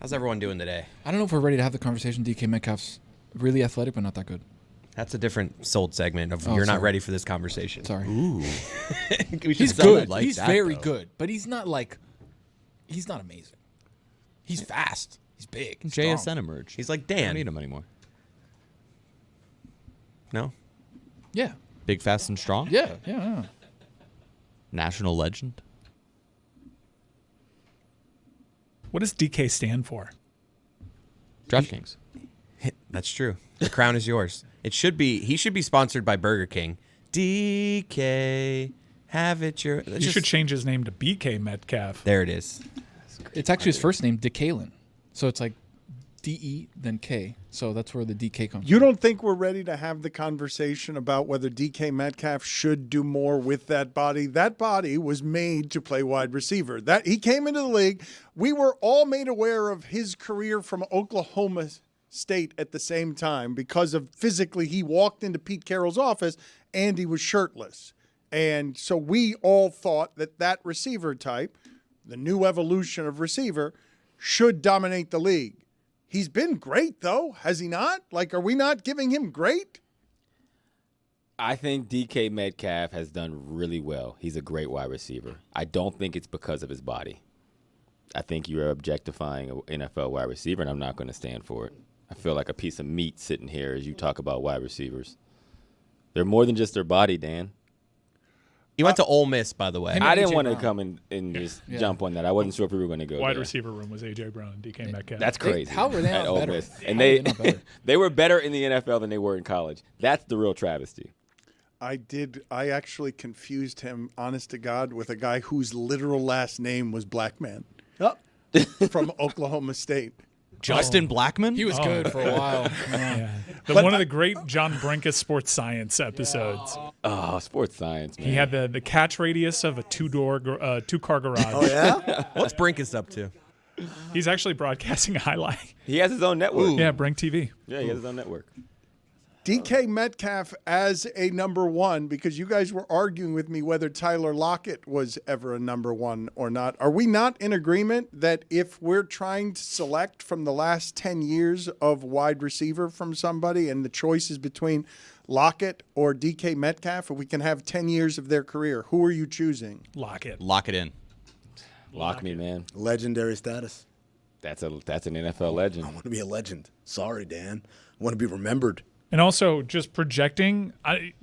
How's everyone doing today? I don't know if we're ready to have the conversation. DK Metcalf's really athletic, but not that good. That's a different sold segment of you're not ready for this conversation. Sorry. Ooh. He's good. He's very good, but he's not amazing. He's fast. He's big. He's JSN strong. emerged. He's like I don't Dan. need him anymore. No? Yeah. Big, fast, and strong? Yeah. National legend? What does DK stand for? DraftKings. That's true. The crown is yours. He should be sponsored by Burger King. DK, have it your... You should change his name to BK Metcalf. There it is. It's actually his first name, DeKalen. So it's like D-E, then K. So that's where the DK comes You from. don't think we're ready to have the conversation about whether DK Metcalf should do more with that body? That body was made to play wide receiver. That he came into the league. We were all made aware of his career from Oklahoma State at the same time because of physically he walked into Pete Carroll's office and he was shirtless. And so we all thought that receiver type, the new evolution of receiver, should dominate the league. He's been great, though, has he not? Like, are we not giving him great? I think DK Metcalf has done really well. He's a great wide receiver. I don't think it's because of his body. I think you're objectifying an NFL wide receiver, and I'm not going to stand for it. I feel like a piece of meat sitting here as you talk about wide receivers. They're more than just their body, Dan. He went to Ole Miss, by the way. I didn't want to come and just jump on that. I wasn't sure if we were going to go Wide there. receiver room was A.J. Brown and DK Metcalf. That's crazy. How were they at not Ole better? Miss. How And were they not better? they were better in the NFL than they were in college. That's the real travesty. I actually confused him, honest to God, with a guy whose literal last name was Blackman from Oklahoma State. Justin Blackman? He was good for a while. Yeah. One of the great John Brinkus sports science episodes. Oh, sports science, man. He had the catch radius of a two-car garage. Oh, yeah? What's Brinkus up to? He's actually broadcasting a highlight. He has his own network. Yeah, Brink TV. Yeah, he has his own network. DK Metcalf as a number one, because you guys were arguing with me whether Tyler Lockett was ever a number one or not. Are we not in agreement that if we're trying to select from the last 10 years of wide receiver from somebody and the choice is between Lockett or DK Metcalf, if we can have 10 years of their career, who are you choosing? Lockett. Lock it in. Lock me, man. Legendary status. That's an NFL legend. I want to be a legend. Sorry, Dan. I want to be remembered. And also, just projecting,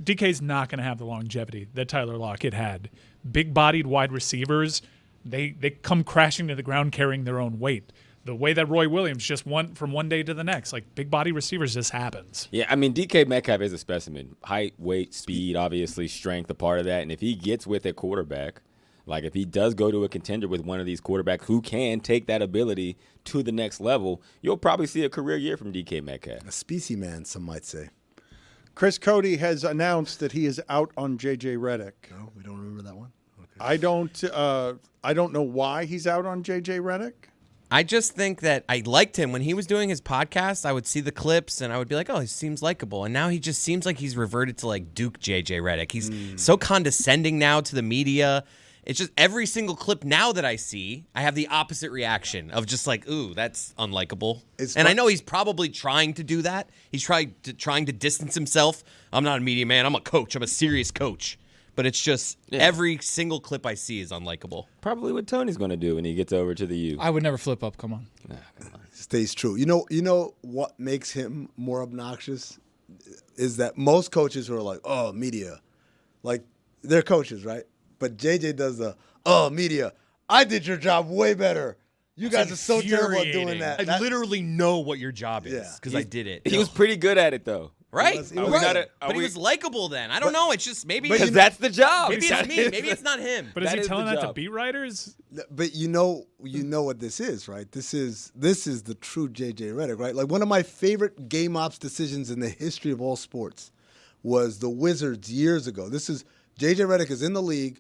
DK's not going to have the longevity that Tyler Lockett had. Big-bodied wide receivers, they come crashing to the ground carrying their own weight. The way that Roy Williams just went from one day to the next, like big-body receivers just happens. Yeah, I mean, DK Metcalf is a specimen. Height, weight, speed, obviously, strength, a part of that. And if he gets with a quarterback, like if he does go to a contender with one of these quarterbacks who can take that ability to the next level, you'll probably see a career year from DK Metcalf. A specimen, some might say. Chris Cody has announced that he is out on J.J. Redick. No, we don't remember that one? Okay. I don't know why he's out on J.J. Redick. I just think that I liked him when he was doing his podcast. I would see the clips and I would be like, oh, he seems likable. And now he just seems like he's reverted to like Duke J.J. Redick. He's so condescending now to the media. It's just every single clip now that I see, I have the opposite reaction of just like, ooh, that's unlikable. And I know he's probably trying to do that. He's trying to distance himself. I'm not a media man. I'm a coach. I'm a serious coach. But it's just every single clip I see is unlikable. Probably what Tony's going to do when he gets over to the U. I would never flip up. Come on. Stays true. You know what makes him more obnoxious is that most coaches who are like, oh, media, like they're coaches, right? But JJ does media, I did your job way better. You guys are so terrible at doing that. I literally know what your job is because I did it. He was pretty good at it, though. Right? He was. But he was likable then. I don't know. It's just maybe Because that's the job. maybe it's me. Maybe it's not him. But is That he is telling the that to job. beat writers? But you know what this is, right? This is the true JJ Redick, right? Like one of my favorite game ops decisions in the history of all sports was the Wizards years ago. This is JJ Redick is in the league,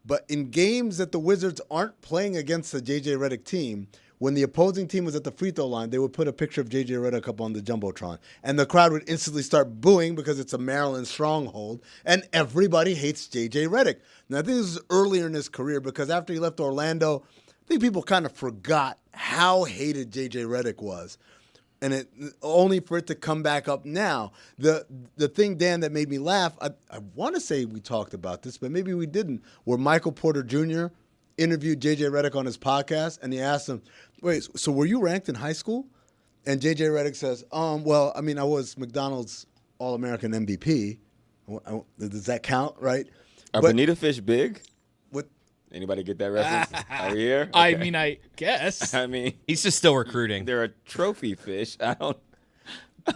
but in games that the Wizards aren't playing against the JJ Redick team, when the opposing team was at the free throw line, they would put a picture of J.J. Redick up on the Jumbotron. And the crowd would instantly start booing because it's a Maryland stronghold. And everybody hates J.J. Redick. Now, I think this is earlier in his career because after he left Orlando, think people kind of forgot how hated J.J. Redick was. And it only for it to come back up now. The thing, Dan, that made me laugh, I want to say we talked about this, but maybe we didn't, where Michael Porter Jr. interviewed J.J. Redick on his podcast, and he asked him, wait, so were you ranked in high school? And J.J. Redick says, well, I mean, I was McDonald's All-American MVP. Does that count, right? Are bonita fish big? What? Anybody get that reference? Are we here? I Okay. mean, I guess. I mean, He's just still recruiting. they're a trophy fish. I don't.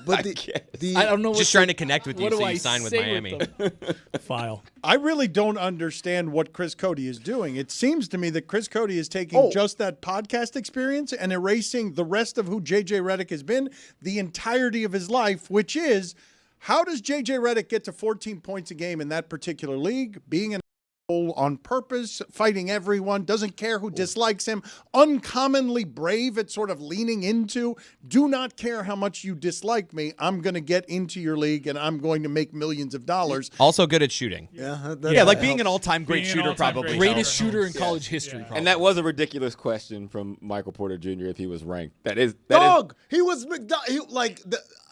But I the, guess. the, I don't know. Just trying to connect with you what do so I you sign with say Miami. them? File. I really don't understand what Chris Cody is doing. It seems to me that Chris Cody is taking just that podcast experience and erasing the rest of who J.J. Redick has been the entirety of his life, which is, how does J.J. Redick get to 14 points a game in that particular league, being an asshole on purpose, fighting everyone, doesn't care who dislikes him, uncommonly brave at sort of leaning into, do not care how much you dislike me, I'm going to get into your league and I'm going to make millions of dollars. Also good at shooting. yeah, like being an all-time great Being an shooter all-time probably. great Greatest helps. shooter in college history. Probably. And that was a ridiculous question from Michael Porter Jr. if he was ranked. That is Dog, he was McDonald.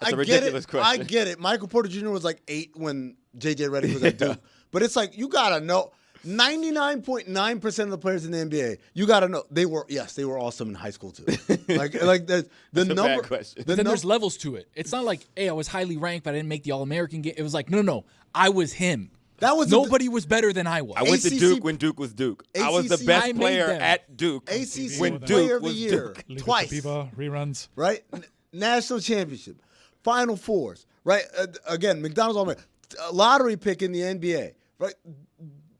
I a get ridiculous it. question. I get it. Michael Porter Jr. was like 8 when J.J. Redick was at Duke. But it's like, you got to know, 99.9% of the players in the NBA, you got to know, they were awesome in high school too. like the That's a number. bad question. But then there's levels to it. It's not like, hey, I was highly ranked, but I didn't make the All-American game. It was like, no, I was him. That was Nobody was better than I was. I went to ACC Duke when Duke was Duke. I was the ACC best I made player them. at Duke ACC when Player Duke of the was Year Duke. Liga twice. Pipa reruns. Right? National championship, Final Fours, right? Again, McDonald's All-American, lottery pick in the NBA, right?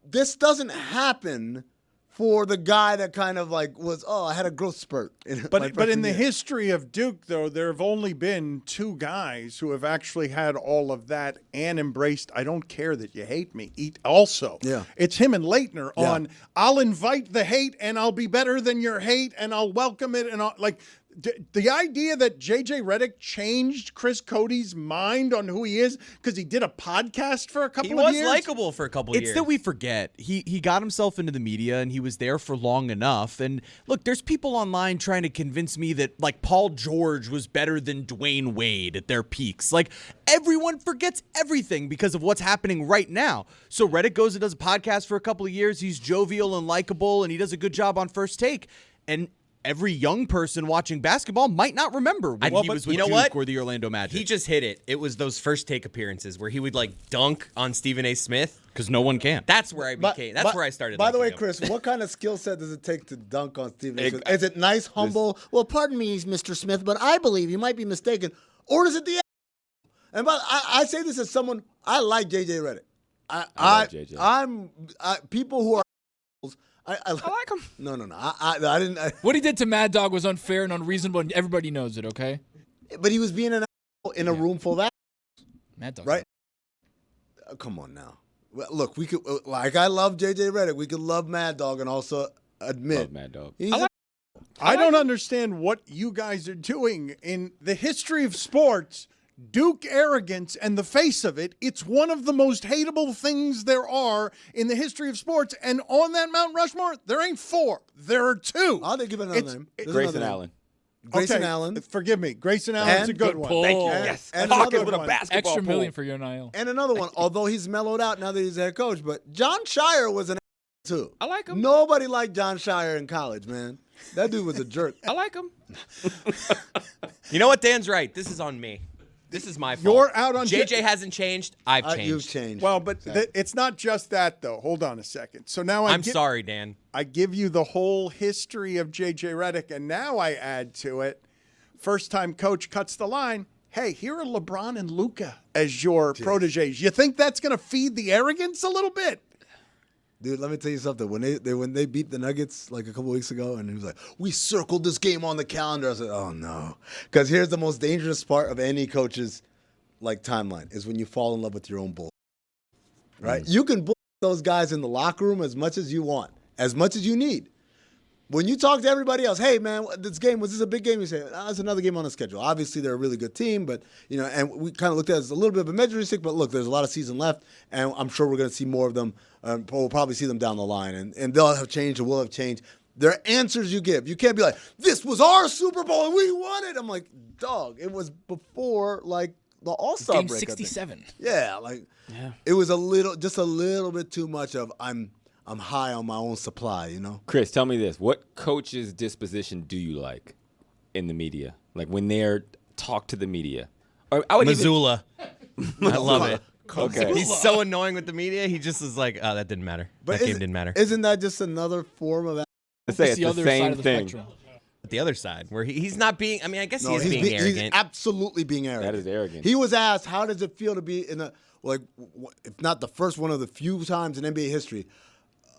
This doesn't happen for the guy that kind of like was, I had a growth spurt. But in the history of Duke, though, there have only been 2 guys who have actually had all of that and embraced, I don't care that you hate me, eat also. Yeah. It's him and Leitner Yeah. on, I'll invite the hate and I'll be better than your hate and I'll welcome it. And the idea that J.J. Redick changed Chris Cody's mind on who he is because he did a podcast for a couple He of was years. likable for a couple years. It's that we forget. He got himself into the media and he was there for long enough. And look, there's people online trying to convince me that like Paul George was better than Dwayne Wade at their peaks. Like everyone forgets everything because of what's happening right now. So Redick goes and does a podcast for a couple of years. He's jovial and likable and he does a good job on First Take. And every young person watching basketball might not remember when he was with Duke or the Orlando Magic. He just hit it. It was those First Take appearances where he would like dunk on Stephen A. Smith. Because no one can. That's where I became. That's where I started. By the way, liking him. Chris, what kind of skill set does it take to dunk on Stephen A. Smith? Is it nice, humble? Well, pardon me, Mr. Smith, but I believe you might be mistaken. Or is it the? And I say this as someone, I like J.J. Redick. I love JJ. People who are. I like him. No. I didn't. What he did to Mad Dog was unfair and unreasonable, and everybody knows it, okay? But he was being an asshole in a room full of assholes, Mad Dog. right? Come on now. Well, look, we could like I love J.J. Redick. We could love Mad Dog and also admit Love Mad Dog. he's I don't understand what you guys are doing in the history of sports. Duke arrogance and the face of it, it's one of the most hateable things there are in the history of sports. And on that Mount Rushmore, there ain't 4. There are 2. I'll give it another It's- name. There's Grayson another name. Allen. Grayson Okay, Allen. Forgive me. Grayson Allen's a good one. pull. Thank you. Oh. Yes. And Hawkins another with a one. basketball Extra pool. million for your NIL. And another one, although he's mellowed out now that he's head coach, but John Shire was an asshole too. I like him. Nobody liked John Shire in college, man. That dude was a jerk. I like him. You know what? Dan's right. This is on me. This is my fault. You're out on JJ hasn't changed. I've changed. You've changed. Well, but it's not just that, though. Hold on a second. So now I'm sorry, Dan. I give you the whole history of J.J. Redick, and now I add to it, first-time coach cuts the line, hey, here are LeBron and Luka as your proteges. You think that's going to feed the arrogance a little bit? Dude, let me tell you something. When they beat the Nuggets like a couple weeks ago, and he was like, "We circled this game on the calendar," I said, "Oh no," because here's the most dangerous part of any coach's like timeline is when you fall in love with your own bull. Right? You can bull those guys in the locker room as much as you want, as much as you need. When you talk to everybody else, hey man, this game was this a big game? You say, it's another game on the schedule. Obviously, they're a really good team, but and we kind of looked at it as a little bit of a measuring stick. But look, there's a lot of season left, and I'm sure we're going to see more of them. We'll probably see them down the line, and they'll have changed or will have changed. There are answers you give. You can't be like, this was our Super Bowl and we won it. I'm like, dog, it was before like the All-Star Game break. 67. Yeah, it was just a little bit too much of I'm high on my own supply, you know? Chris, tell me this. What coach's disposition do you like in the media? Like when they're talk to the media? Or I would Missoula. I love it. Okay. He's so annoying with the media. He just is like, oh, that didn't matter. That game didn't matter. Isn't that just another form of Let's say it's the other same side of the thing. spectrum. The other side, where he's not being. I mean, I guess he is being he's arrogant. absolutely being arrogant. That is arrogant. He was asked, how does it feel to be in if not the first one of the few times in NBA history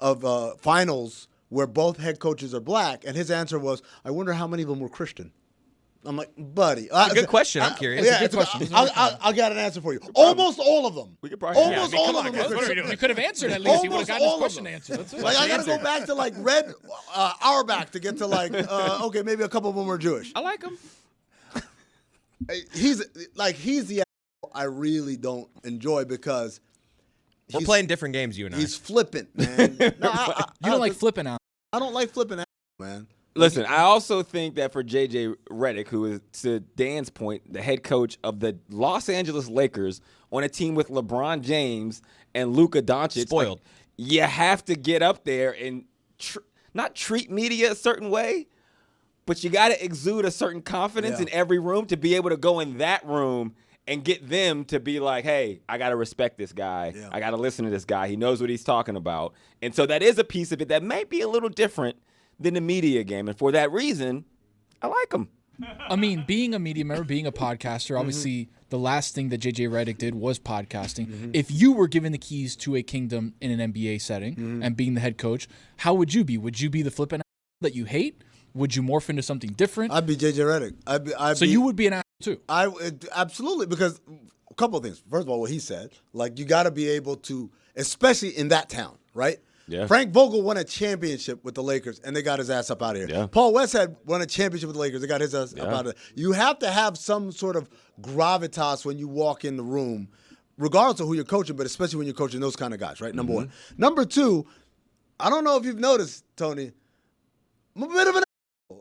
of finals where both head coaches are black? And his answer was, I wonder how many of them were Christian. I'm like, buddy. It's a good question. I'm curious. Yeah, It's a good question. I'll get an answer for you. Almost all of them. We could probably Almost all of them. guys, were what are we Christian. doing? You could have answered at least. You would have gotten his Almost question all of answered. That's it. Like I gotta go back to like Red Auerbach to get to like okay, maybe a couple of them were Jewish. I like him. He's the I really don't enjoy because We're playing different games, you and I. he's flippant, man. No, You don't like flipping out. I don't like flipping out, man. Listen, I also think that for JJ Redick, who is, to Dan's point, the head coach of the Los Angeles Lakers on a team with LeBron James and Luka Doncic, Spoiled. like, you have to get up there and not treat media a certain way, but you got to exude a certain confidence in every room to be able to go in that room and get them to be like, hey, I got to respect this guy. Yeah. I got to listen to this guy. He knows what he's talking about. And so that is a piece of it that may be a little different than the media game. And for that reason, I like him. I mean, being a media member, being a podcaster, obviously the last thing that JJ Redick did was podcasting. If you were given the keys to a kingdom in an NBA setting and being the head coach, how would you be? Would you be the flippin' that you hate? Would you morph into something different? I'd be JJ Redick. So you would be an ass too. I would absolutely, because a couple of things. First of all, what he said, like you got to be able to, especially in that town, right? Yeah. Frank Vogel won a championship with the Lakers, and they got his ass up out of here. Yeah. Paul Westhead won a championship with the Lakers. They got his ass up out of there. You have to have some sort of gravitas when you walk in the room, regardless of who you're coaching, but especially when you're coaching those kind of guys, right? Number one. Number two, I don't know if you've noticed, Tony, I'm a bit of an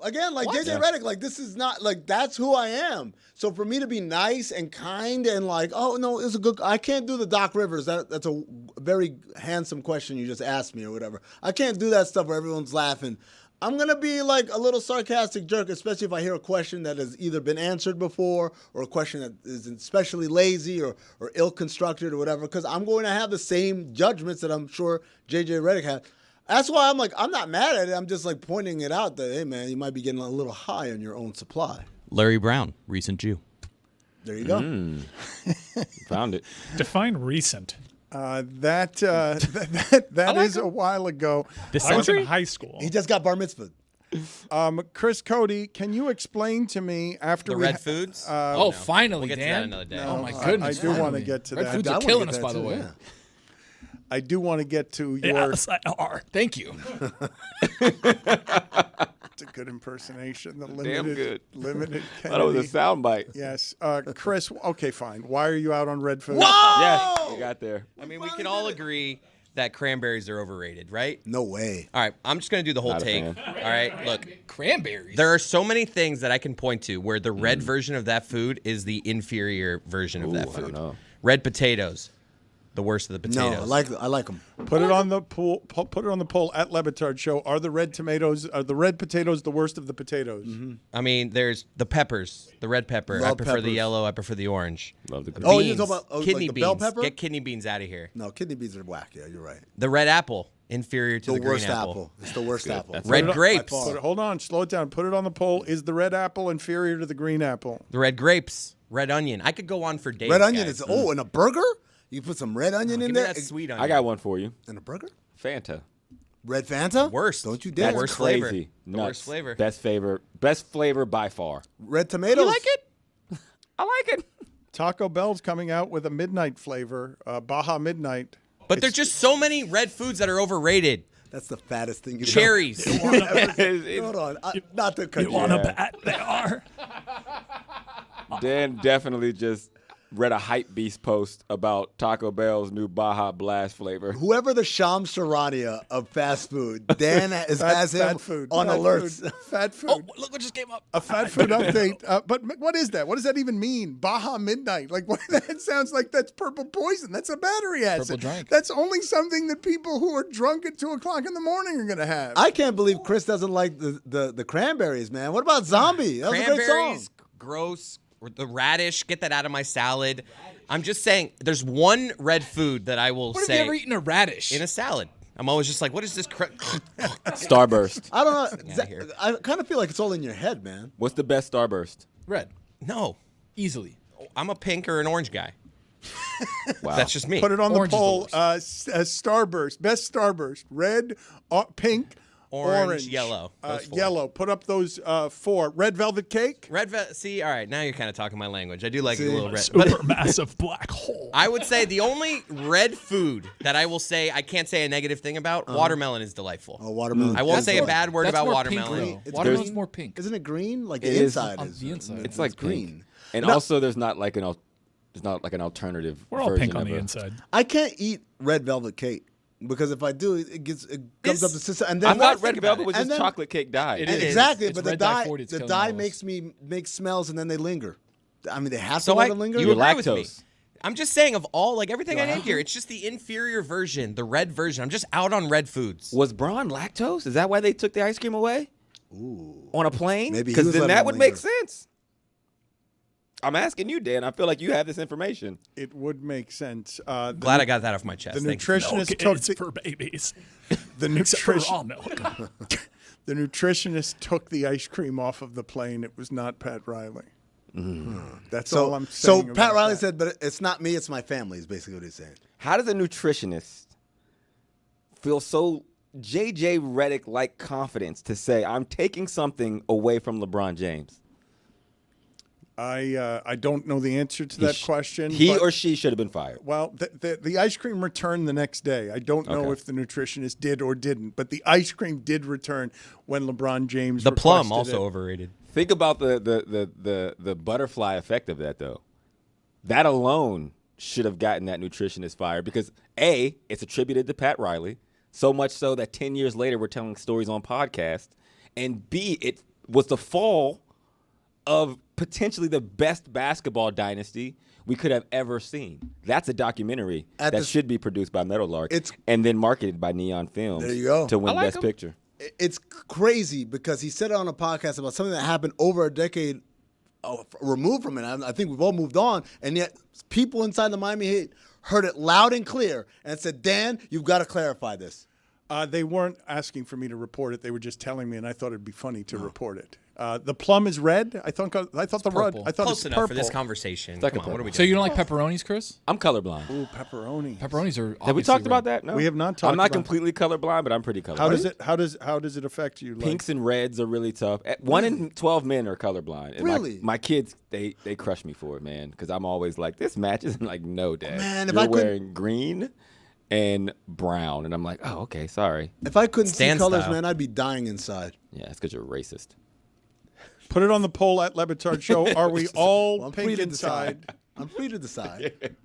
again, like JJ Redick, like this is not like that's who I am. So for me to be nice and kind and like, oh no, it's a good. I can't do the Doc Rivers. That's a very handsome question you just asked me or whatever. I can't do that stuff where everyone's laughing. I'm gonna be like a little sarcastic jerk, especially if I hear a question that has either been answered before or a question that is especially lazy or ill-constructed or whatever. Because I'm going to have the same judgments that I'm sure JJ Redick had. That's why I'm like, I'm not mad at it. I'm just like pointing it out that, hey, man, you might be getting a little high on your own supply. Larry Brown, recent Jew. There you go. Found it. Define recent. That is a while ago. This I was century? in high school. He just got bar mitzvah. Chris Cody, can you explain to me after The we red foods? Finally, We'll get to Dan. that another day. Oh my I goodness. do want to finally. get to Red that. foods I are wanna killing get us, that by the too, way. yeah. I do want to get to your. Yes, I are. Thank you. It's a good impersonation. The limited, Damn good. Limited. Thought it was a Kennedy. soundbite. Yes, Chris. Okay, fine. Why are you out on red food? Yes, you got there. I mean, we can all agree that cranberries are overrated, right? No way. All right, I'm just going to do the whole Not a take. fan. All right, look. Cranberries. There are so many things that I can point to where the red version of that food is the inferior version of that I don't food. know. Red potatoes, the worst of the No, potatoes. I like them. Put it on the poll. Put it on the poll at LeBatard Show. Are the red potatoes the worst of the potatoes? I mean, there's the peppers, the red pepper. I Love prefer the peppers. yellow. I prefer the orange. Love the Oh, Beans, you're talking about kidney like the beans. bell pepper? Get kidney beans out of here. No, kidney beans are whack. Yeah, you're right. The red apple, inferior to The the green worst apple. It's the worst apple. That's Red Put it on- grapes, Hold on, slow it down. Put it on the poll. Is the red apple inferior to the green apple? the red grapes, red onion. I could go on for days. Red onion guys. is in a burger. You put some red onion Give in me there. that sweet onion. I got one for you. In a burger? Fanta. Red Fanta? Worst. Don't you That's dare. Worst flavor. crazy. The Nuts. worst flavor. Best flavor by far. Red tomatoes? You like it? I like it. Taco Bell's coming out with a midnight flavor, Baja Midnight. But there's just so many red foods that are overrated. That's the fattest thing you've Cherries. Hold on. Not to cut you. Want to bet they are? Dan definitely just read a hype beast post about Taco Bell's new Baja Blast flavor. Whoever the Shams Charania of fast food, Dan has him Fat food. on Fat alerts. Food. Fat food. Oh, look what just came up. A fat food update. But what is that? What does that even mean? Baja Midnight. Like, what? That sounds like that's purple poison. That's a battery acid. Purple drink. That's only something that people who are drunk at 2 o'clock in the morning are going to have. I can't believe Chris doesn't like the cranberries, man. What about Zombie? That was a great song. Cranberries, gross. Or the radish, get that out of my salad. I'm just saying, there's one red food that I will What say have you ever eaten a radish? in a salad. I'm always just like, what is this? Starburst. I don't know. outta here. I kind of feel like it's all in your head, man. What's the best Starburst? Red. No, Easily. I'm a pink or an orange guy. Wow. That's just me. Put it on Orange the is poll. the Starburst. Best Starburst. Red, pink, Orange, yellow. Those 4. Yellow. Put up those 4. Red velvet cake. See, all right, now you're kind of talking my language. I do like a little red. Super massive black hole. I would say the only red food that I will say I can't say a negative thing about, watermelon is delightful. Oh, watermelon. I won't is say a good. bad word That's about more watermelon. Pink, though. It's Watermelon's green. more pink. Isn't it green? Like It the is inside on is. the inside. It's like green. pink. And also, there's not like an alternative. We're all version pink on of the a- inside. I can't eat red velvet cake because if I do, it comes up the system. And I then thought think red about velvet it. was And just then- chocolate cake dye. It is. exactly, It's but the red dye dye 40, it's the killing dye all makes smells and then they linger. I mean, they have So to let I, it linger. you You're agree with me. lactose. I'm just saying of all, like everything I named here, it's just the inferior version, the red version. I'm just out on red foods. Was Braun lactose? Is that why they took the ice cream away? Ooh. On a plane? Maybe he Because was then letting that it would make linger. sense. I'm asking you, Dan. I feel like you have this information. It would make sense. Glad I got that off my chest. The Thank you. nutritionist Milk took is the, for babies. the Except for nutrition. raw milk. The nutritionist took the ice cream off of the plane. It was not Pat Riley. That's all I'm So saying. Pat about Riley that. said, but it's not me, it's my family, is basically what he's saying. How does a nutritionist feel so J.J. Redick-like confidence to say, I'm taking something away from LeBron James? I don't know the answer to that question. He but- or she should have been fired. Well, the ice cream returned the next day. I don't know Okay. if the nutritionist did or didn't, but the ice cream did return when LeBron James The plum requested also it. overrated. Think about the butterfly effect of that, though. That alone should have gotten that nutritionist fired because, A, it's attributed to Pat Riley, so much so that 10 years later we're telling stories on podcast, and B, it was the fall of potentially the best basketball dynasty we could have ever seen. That's a documentary At that the- should be produced by Meadowlark It's- and then marketed by Neon Films There you go. to win I like Best 'em. Picture. It's crazy because he said it on a podcast about something that happened over a decade removed from it. I think we've all moved on, and yet people inside the Miami Heat heard it loud and clear and said, Dan, you've got to clarify this. They weren't asking for me to report it. They were just telling me, and I thought it'd be funny to report it. The plum is red. I thought the red. purple. I thought Close it's enough purple. for this conversation. like Come a on, what are we purple. So doing? you don't like pepperonis, Chris? I'm colorblind. Ooh, pepperoni. Pepperonis are. Have we obviously talked about red. that? No. We have not talked I'm not about- completely colorblind, but I'm pretty colorblind. How does it affect you? Like, Pinks and reds are really tough. 1 in 12 men are colorblind. And Really? My kids, they crush me for it, man, because I'm always like, this matches. And like, no, Dad. Man, if You're I couldn't- wearing green and brown. And I'm like, oh, okay, sorry. If I couldn't Stan see colors, style. man, I'd be dying inside. Yeah, it's because you're racist. put it on the poll at LeBatard Show. Are we all Well, I'm pink free to inside? decide. I'm free to decide.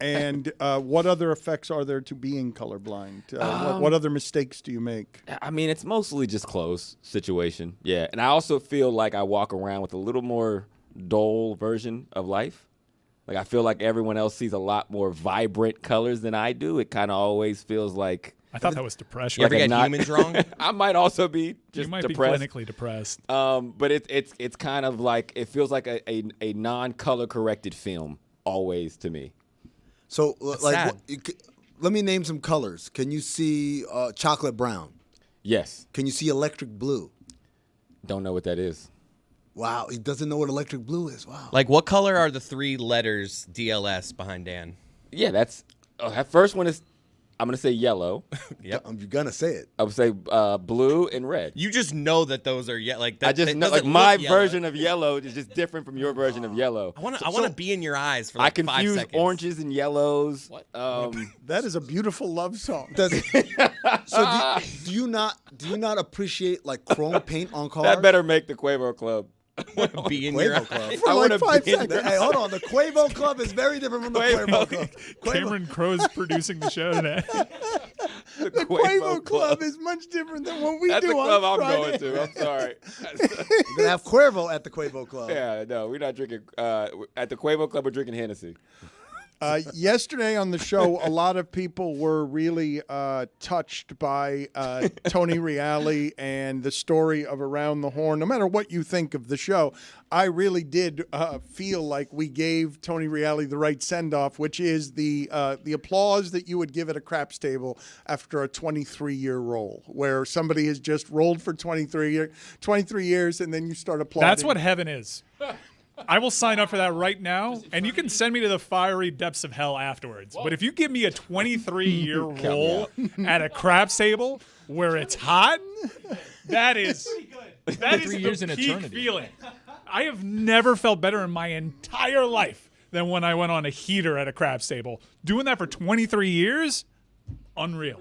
And what other effects are there to being colorblind? What other mistakes do you make? I mean, it's mostly just clothes situation. Yeah. And I also feel like I walk around with a little more dull version of life. Like, I feel like everyone else sees a lot more vibrant colors than I do. It kind of always feels like I thought that was depression. You ever like get I'm not- humans wrong? I might also be just You might depressed. be clinically depressed. But it's kind of like it feels like a non-color corrected film always to me. So, sad. let me name some colors. Can you see chocolate brown? Yes. Can you see electric blue? Don't know what that is. Wow, he doesn't know what electric blue is. Wow. Like, what color are the 3 letters DLS behind Dan? Yeah, that's that first one is I'm gonna say yellow. Yep. You're going to say it. I would say blue and red. You just know that those are like that. I just that know like doesn't my look yellow. version of yellow is just different from your version of yellow. I want to be in your eyes for I like 5 confuse seconds. oranges and yellows. What? That is a beautiful love song. So do you not appreciate like chrome paint on cars? That better make the Quavo Club. Be in your Quavo Club. eye. For I like wanna 5 be in seconds. Hey, hold on. The Quavo Club is very different from the Quavo Club. Cameron Crowe's producing the show today. The Quavo Club is much different than what we That's do the on club I'm Friday. going to. I'm sorry. We're gonna have Cuervo at the Quavo Club. Yeah, no, we're not drinking. At the Quavo Club, we're drinking Hennessy. Yesterday on the show, a lot of people were really touched by Tony Reale and the story of Around the Horn. No matter what you think of the show, I really did feel like we gave Tony Reale the right send-off, which is the applause that you would give at a craps table after a 23-year roll, where somebody has just rolled for 23 years, and then you start applauding. That's what heaven is. I will sign up for that right now, and you can send me to the fiery depths of hell afterwards. But if you give me a 23-year roll at a craps table where it's hot, that is 3 years the in peak eternity. feeling. I have never felt better in my entire life than when I went on a heater at a craps table. Doing that for 23 years, unreal.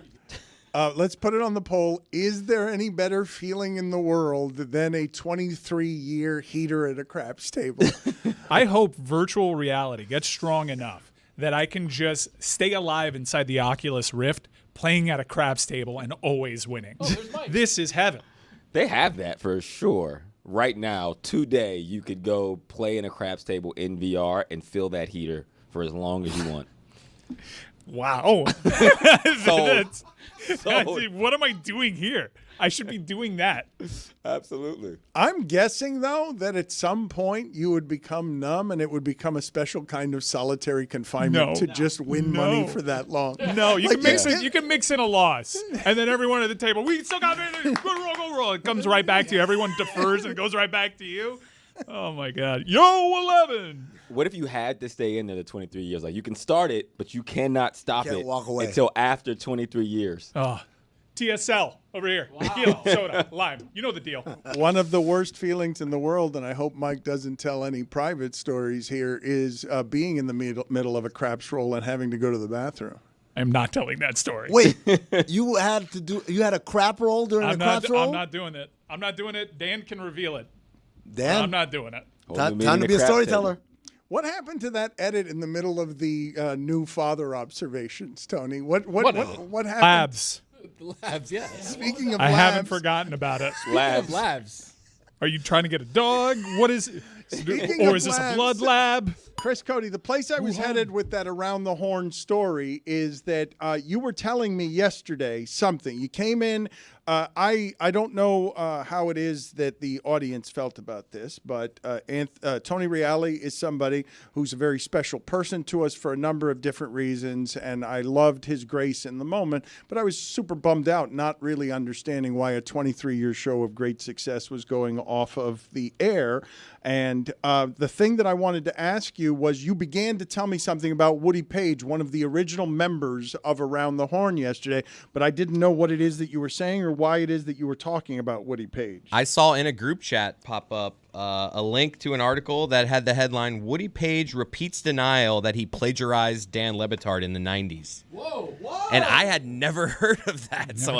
Let's put it on the poll. Is there any better feeling in the world than a 23-year heater at a craps table? I hope virtual reality gets strong enough that I can just stay alive inside the Oculus Rift playing at a craps table and always winning. This is heaven. They have that for sure. Right now, today, you could go play in a craps table in VR and feel that heater for as long as you want. Wow. Sold. What am I doing here? I should be doing that. Absolutely. I'm guessing, though, that at some point you would become numb and it would become a special kind of solitary confinement to just win money for that long. No, you Like, can mix it. You can mix in a loss, and then everyone at the table, we still got it. Go roll. It comes right back to you. Everyone defers and it goes right back to you. Oh my God. Yo, 11. What if you had to stay in there the 23 years? Like, you can start it, but you cannot stop Can't it walk away. until after 23 years. Oh, TSL over here. Tequila, soda, lime. You know the deal. One of the worst feelings in the world, and I hope Mike doesn't tell any private stories here, is being in the middle of a craps roll and having to go to the bathroom. I'm not telling that story. Wait, you had a crap roll during the craps roll? I'm not doing it. I'm not doing it. Dan can reveal it. Dan, I'm not doing it. Whole new meaning time to of be a craps storyteller. table. What happened to that edit in the middle of the new father observations, Tony? What happened? Labs. Labs, yeah. Speaking of I labs, haven't forgotten about it. Labs. Labs. Are you trying to get a dog? What is it? Speaking Or of is this a labs- blood lab? Chris Cody, the place I was headed with that Around the Horn story is that you were telling me yesterday something. You came in. I don't know how it is that the audience felt about this, but Tony Reale is somebody who's a very special person to us for a number of different reasons, and I loved his grace in the moment, but I was super bummed out not really understanding why a 23-year show of great success was going off of the air. And the thing that I wanted to ask you was, you began to tell me something about Woody Page, one of the original members of Around the Horn yesterday, but I didn't know what it is that you were saying or why it is that you were talking about Woody Page. I saw in a group chat pop up a link to an article that had the headline, Woody Page repeats denial that he plagiarized Dan Le Batard in the 90s. Whoa. And I had never heard of that. So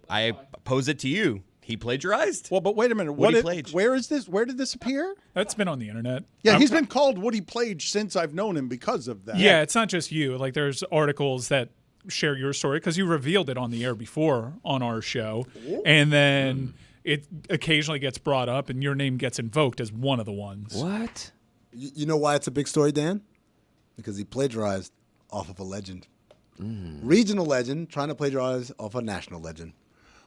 I pose it to you. He plagiarized? Well, but wait a minute. Woody Page. Where is this? Where did this appear? That's been on the internet. Yeah, he's been called Woody Page since I've known him because of that. Yeah, it's not just you. Like, there's articles that share your story because you revealed it on the air before on our show, and then it occasionally gets brought up, and your name gets invoked as one of the ones. What? You know why it's a big story, Dan? Because he plagiarized off of a legend. Regional legend trying to plagiarize off a national legend.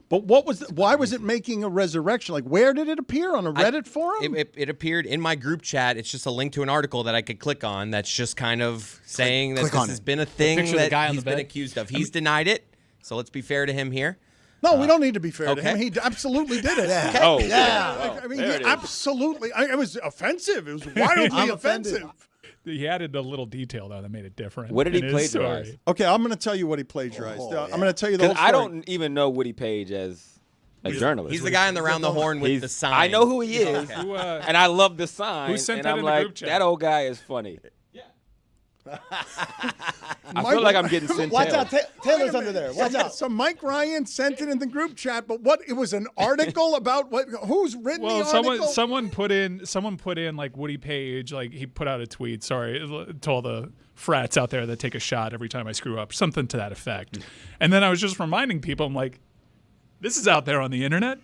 But why was it making a resurrection? Like, where did it appear? On a Reddit forum? It appeared in my group chat. It's just a link to an article that I could click on that's just kind of saying that click this on has it. been a thing picture of the that guy on he's the been bed? accused of. He's denied it, so let's be fair to him here. No, we don't need to be fair to okay. him. He absolutely did it. Yeah. Oh, Yeah. I mean, there he it is. absolutely. It was offensive. It was wildly I'm offended. offensive. He added a little detail, though, that made it different. What did he in his plagiarize? story. Okay, I'm going to tell you what he plagiarized. I'm going to tell you the whole Because story. I don't even know Woody Page as a journalist. He's the guy on the Round the Horn with He's- the sign. I know who he is, Who, and I love the sign. Who sent and that I'm in the like, group chat? that old guy is funny. I feel like I'm getting sent Watch tail. out, Taylor's under there. Watch out. So Mike Ryan sent it in the group chat, but what? It was an article about what? Who's written Well, the article? someone put in like Woody Page, like he put out a tweet. Sorry, to all the frats out there that take a shot every time I screw up, something to that effect. And then I was just reminding people, I'm like, this is out there on the internet.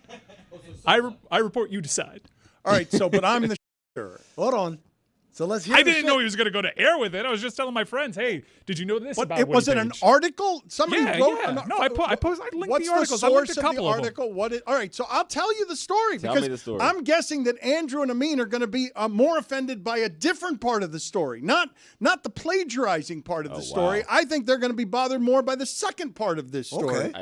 I report, you decide. All right, so but I'm the. Hold on. So let's hear I the didn't shit. know he was going to go to air with it. I was just telling my friends, hey, did you know this But about it Woody was it an Page? article? Somebody Yeah, wrote. yeah. No, I linked What's the articles. the I linked source a of the couple of them. article? All right, so I'll tell you the story Tell because me the story. I'm guessing that Andrew and Amin are going to be more offended by a different part of the story, not the plagiarizing part of the story. wow. I think they're going to be bothered more by the second part of this story. Okay.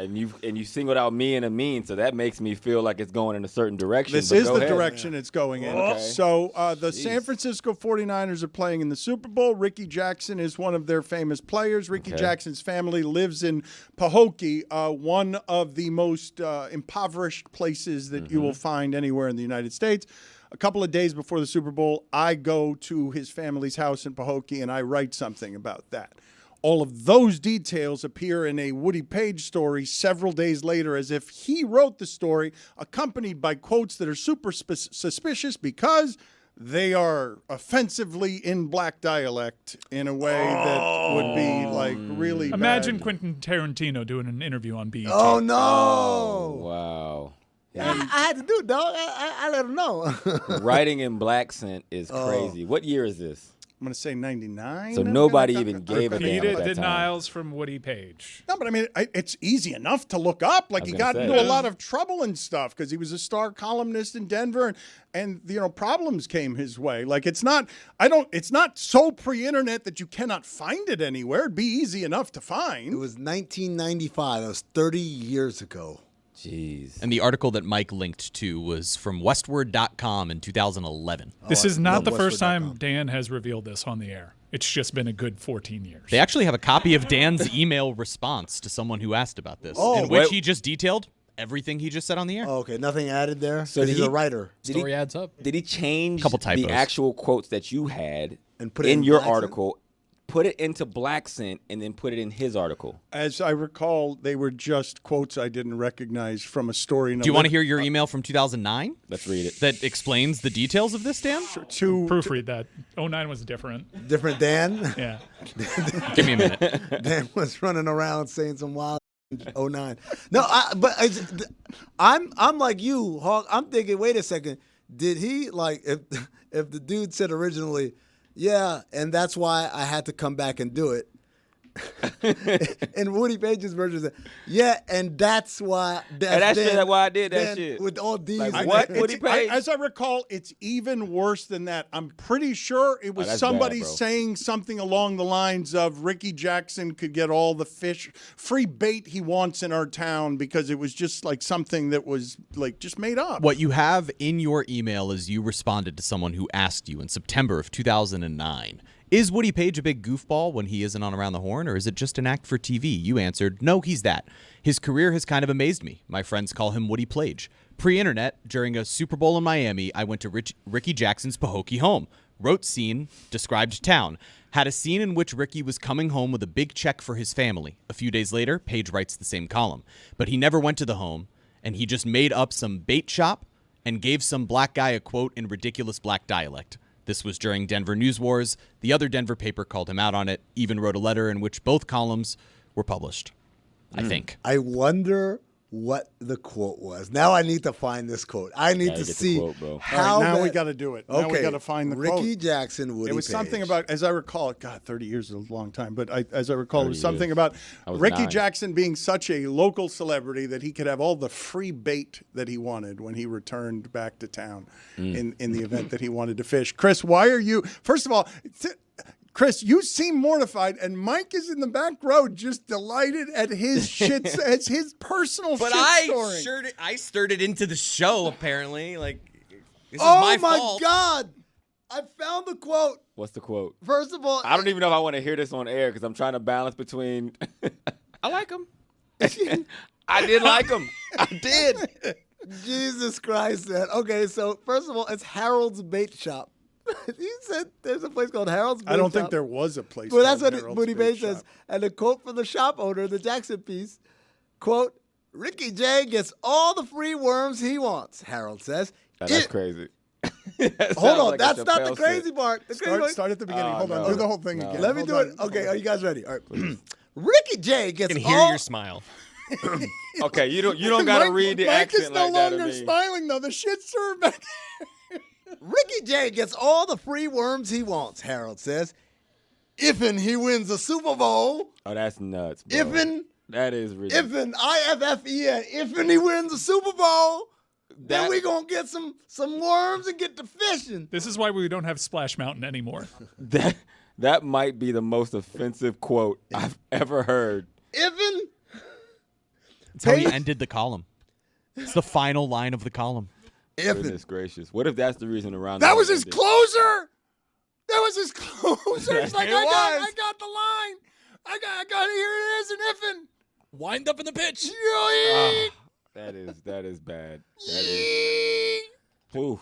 And you singled out me and Amin, so that makes me feel like it's going in a certain direction. This but is go the ahead. direction it's going in. Okay. So the San Francisco 49ers are playing in the Super Bowl. Ricky Jackson is one of their famous players. Ricky Jackson's family lives in Pahokee, one of the most impoverished places that you will find anywhere in the United States. A couple of days before the Super Bowl, I go to his family's house in Pahokee and I write something about that. All of those details appear in a Woody Page story several days later as if he wrote the story, accompanied by quotes that are super suspicious because they are offensively in black dialect in a way that would be like really Imagine bad. Quentin Tarantino doing an interview on BET. Oh, no. Oh, wow. I had to do it, dog. I let him know. Writing in black scent is crazy. What year is this? I'm going to say 99. So nobody even gave a damn at Repeated that time. denials from Woody Page. No, but I mean, it's easy enough to look up. Like was he gonna got say. into a lot of trouble and stuff because he was a star columnist in Denver, and problems came his way. Like it's not so pre-internet that you cannot find it anywhere. It'd be easy enough to find. It was 1995. That was 30 years ago. Jeez. And the article that Mike linked to was from westward.com in 2011. This I is not love the first time Westward.com. Dan has revealed this on the air. It's just been a good 14 years. They actually have a copy of Dan's email response to someone who asked about this, Oh, in which wait. he just detailed everything he just said on the air. Oh, okay, nothing added there? So So did he's he- a writer. Story adds up. Did he change Couple typos. the actual quotes that you had And put it in in your black scent? article, put it into black scent, and then put it in his article? As I recall, they were just quotes I didn't recognize from a story. Do you want to hear your email from 2009 Let's read it. that explains the details of this, Dan? to Proofread that. 09 was different. Different Dan? Yeah. Give me a minute. Dan was running around saying some wild 09. No, I'm like you, Hawk. I'm thinking, wait a second. Did he, like, if the dude said originally, yeah, and that's why I had to come back and do it. And Woody Page's version said, yeah, and that's why. That's why I did that then shit. With all these. Like, what? It's- Woody Page? As I recall, it's even worse than that. I'm pretty sure it was that's somebody bad, bro. saying something along the lines of Ricky Jackson could get all the free bait he wants in our town because it was just like something that was like just made up. What you have in your email is you responded to someone who asked you in September of 2009, is Woody Page a big goofball when he isn't on Around the Horn, or is it just an act for TV? You answered, no, he's that. His career has kind of amazed me. My friends call him Woody Plag. Pre-internet, during a Super Bowl in Miami, I went to Ricky Jackson's Pahokee home. Wrote scene, described town. Had a scene in which Ricky was coming home with a big check for his family. A few days later, Page writes the same column. But he never went to the home, and he just made up some bait shop and gave some black guy a quote in ridiculous black dialect. This was during Denver News Wars. The other Denver paper called him out on it, even wrote a letter in which both columns were published, I think. I wonder what the quote was. Now I need to find this quote. I need Gotta to get the see quote, bro. All how right, now that- we got to do it. Now Okay, we got to find the Ricky quote. Jackson, Woody It was something Page. about, as I recall, God, 30 years is a long time, but as I recall, it was 30 something years. about I was Ricky 9. Jackson being such a local celebrity that he could have all the free bait that he wanted when he returned back to town in the event that he wanted to fish. Chris, why are you, first of all, Chris, you seem mortified, and Mike is in the back row just delighted at his shit, as his personal But shit I stirred it into the show, apparently. Like, this is Oh my my fault. God! I found the quote. What's the quote? First of all, I don't even know if I want to hear this on air because I'm trying to balance between. I like him. I did like him. I did. Jesus Christ, man. Okay, so first of all, it's Harold's Bait Shop. He said there's a place called Harold's Bait I don't think Shop. there was a place. Well, that's called what Harold's Woody Bait Page says. Shop. And the quote from the shop owner, the Jackson piece, quote, Ricky J gets all the free worms he wants, Harold says. That's crazy. Hold on, that's not the crazy part. The crazy part. Start at the beginning. Oh, Hold on. no. Do the whole thing No. again. Let me Hold do on. it. Okay, are you guys ready? All right. Ricky J I gets can hear all... your smile. Okay, you don't gotta read the Mike accent is no like that. longer to me. smiling though. The shit's served back. Ricky J gets all the free worms he wants, Harold says. If'n he wins the Super Bowl. Oh, that's nuts, bro. If'n, That is ridiculous. if'n, I-F-F-E-N, if'n he wins the Super Bowl, then That- we gonna get some worms and get to fishing. This is why we don't have Splash Mountain anymore. That might be the most offensive quote I've ever heard. If'n, That's how he Paige- ended the column. It's the final line of the column. if'n. Goodness gracious. What if that's the reason around That the was world his ended? closer. That was his closer. It's like It I was. got the line. I got here it is an If'n. Wind up in the pitch. Ah, that is bad. That is. Ooh.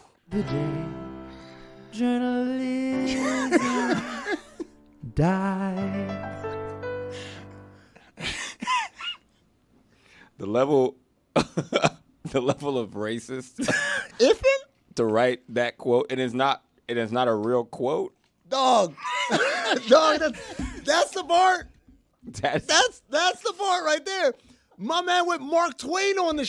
The level of racist If'n? to write that quote, it is not a real quote. Dog. Dog, that's the part. That's That's the part right there. My man went Mark Twain on the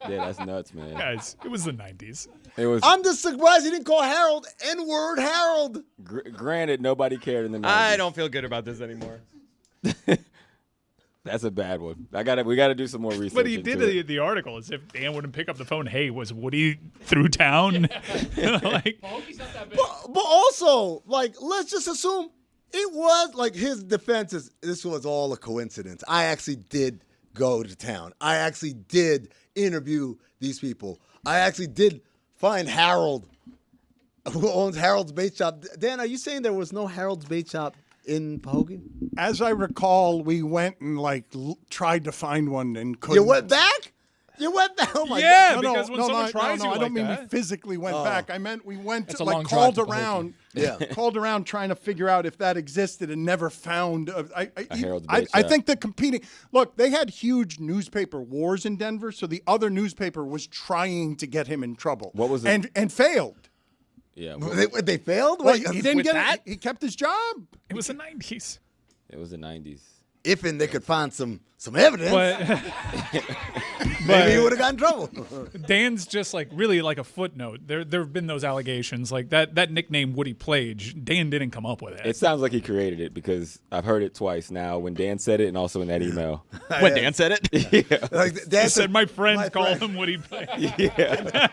yeah, that's nuts, man. Guys, it was the 90s. It was I'm just surprised he didn't call Harold N-word Harold. granted nobody cared in the 90s. I don't feel good about this anymore. That's a bad one. We gotta do some more research. But he into did it. the article as if Dan wouldn't pick up the phone. Hey, was Woody through town? Like, But also, like, let's just assume it was like his defense is this was all a coincidence. I actually did go to town. I actually did interview these people. I actually did find Harold, who owns Harold's Bait Shop. Dan, are you saying there was no Harold's Bait Shop in Pahokee? As I recall, we went and tried to find one and couldn't. You went back? You went back? Oh my Yeah, God. because when someone tries you I like don't mean we that- physically went back. I meant we went That's to a long called drive to Pahokee. around. Yeah. Called around trying to figure out if that existed and never found. Harold's I Bait Shop. think the competing look. They had huge newspaper wars in Denver, so the other newspaper was trying to get him in trouble. What was it? And failed. Yeah, They failed? Like, Wait, he didn't with get that? it. He kept his job. it was the 90s. it was the 90s. if and they could find some evidence, But maybe he would have got in trouble. Dan's just like really like a footnote. There have been those allegations like that nickname Woody Plag. Dan didn't come up with it. It sounds like he created it because I've heard it twice now when Dan said it and also in that email. When Dan said it. Yeah. Like, He Dan said my friends my call friend. him Woody Plag. Yeah.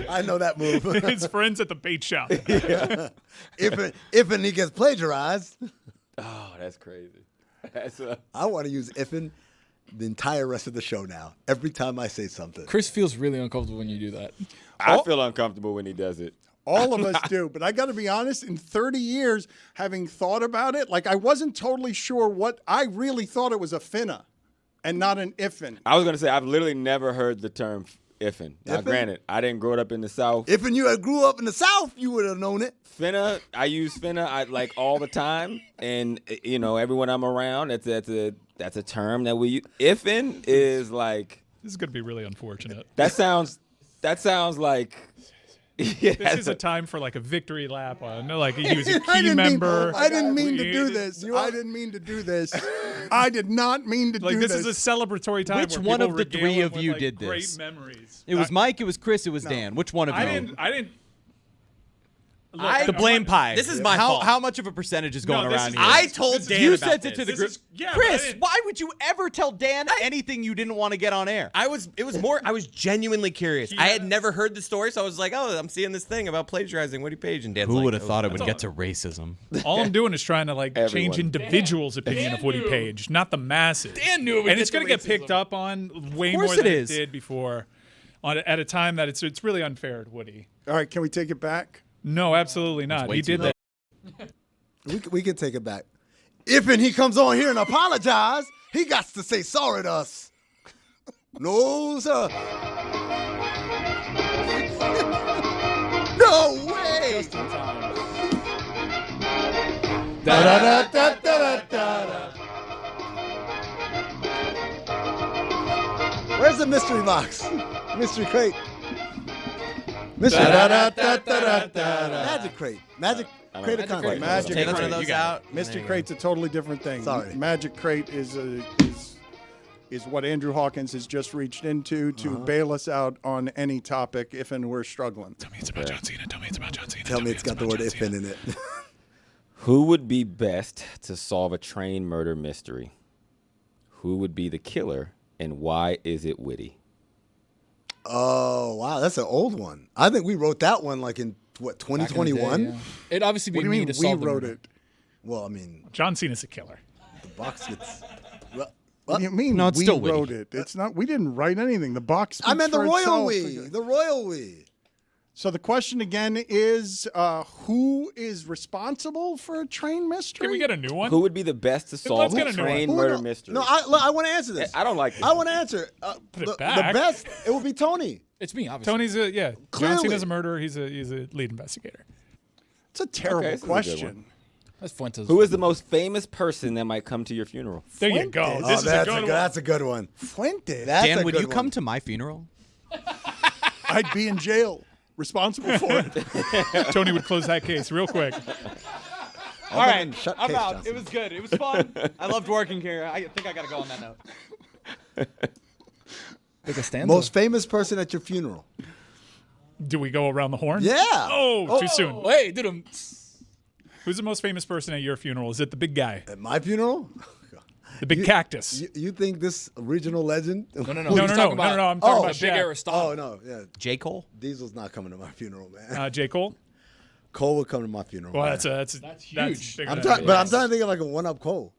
I know that move. His friends at the bait shop. if and he gets plagiarized, Oh, that's crazy. That's I want to use if'n the entire rest of the show now. Every time I say something. Chris feels really uncomfortable when you do that. I feel uncomfortable when he does it. All of us do. But I got to be honest, in 30 years, having thought about it, like I wasn't totally sure what I really thought it was a finna and not an if'n. I was gonna say I've literally never heard the term if'n. Now, If'n? granted, I didn't grow up in the South. If and you had grew up in the South, you would have known it. Finna, I use finna like all the time, and you know everyone I'm around. That's a term that we use. If'n is like This is gonna be really unfortunate. that sounds like. Yeah, This is a time for like a victory lap on like he was a key I member. didn't mean to do We- this. I didn't mean to do this. I did not mean to Like do this this. is a celebratory time. Which where one people of the regale three him of with, you like, did great this? memories. It was Mike, it was Chris, it was Dan. Which one of I you? didn't. Look, The I'm blame not- pie. This is my how, fault. How much of a percentage is going this around is- here? I told This- Dan you about sent it this. to the This group. is- yeah, but I Chris, didn't- why would you ever tell Dan anything you didn't want to get on air? I was genuinely curious. I had never heard the story, so I was like, oh, I'm seeing this thing about plagiarizing Woody Page, and Dan's Who like, would have oh, thought it would all. get to racism? All I'm doing is trying to like change Everyone. individuals' opinion of Woody Page, not the masses. Dan knew it would and get it's to going to get racism. picked up on way course more than it it is. did before. At a time that it's really unfair to Woody. All right, can we take it back? No, absolutely not. way He too did late. that. We can take it back. If and he comes on here and apologize, he got to say sorry to us. No, sir. No way. Where's the mystery box? Mystery crate. Mystery Magic crate. Magic crate of content. Magic Take crate. one of those out. Mystery Crate's a totally different thing. Sorry. Magic Crate is what Andrew Hawkins has just reached into to bail us out on any topic if and we're struggling. Tell me it's about John Cena. Tell me it's about John Cena. Tell me it's got the word if in it. Who would be best to solve a train murder mystery? Who would be the killer, and why is it witty? Oh, wow. That's an old one. I think we wrote that one like in, what, 2021? It'd obviously be What do you me mean to we solve the wrote murder. it? Well, I mean, John Cena's a killer. the box gets... What do you mean No, it's we still witty. wrote it? It's not. We didn't write anything. The box. I meant the speaks for royal itself. we. The royal we. So the question again is, who is responsible for a train mystery? Can we get a new one? Who would be the best to solve let's a get a new train Who murder would- mystery? No, I want to answer this. I don't like this. I want to answer. Put it The back. best, it would be Tony. It's me, obviously. Tony's a John Clearly. Cena's a murderer. He's a lead investigator. It's a terrible this is a good question. one. That's Fuentes. Who is the most famous person that might come to your funeral? There you go. Fuentes. This is a good one. That's a good one. Fuentes. That's Dan, a would good you come one. to my funeral? I'd be in jail, responsible for it. Tony would close that case real quick. All right, Shut I'm case, out. Johnson. It was good. It was fun. I loved working here. I think I got to go on that note. Like a stanza. Most famous person at your funeral. Do we go around the horn? Yeah. Oh, too soon. Wait, dude. Who's the most famous person at your funeral? Is it the big guy? At my funeral? The big cactus? You think this regional legend? No. No, He's no, talking no, about- no, no. I'm talking Oh, about Big Shaq. Aristotle. Oh, no. Yeah. J. Cole? Diesel's not coming to my funeral, man. J. Cole? Cole would come to my funeral. Well, man. that's huge. bigger I'm than trying, that. but I'm trying to think of like a one-up Cole.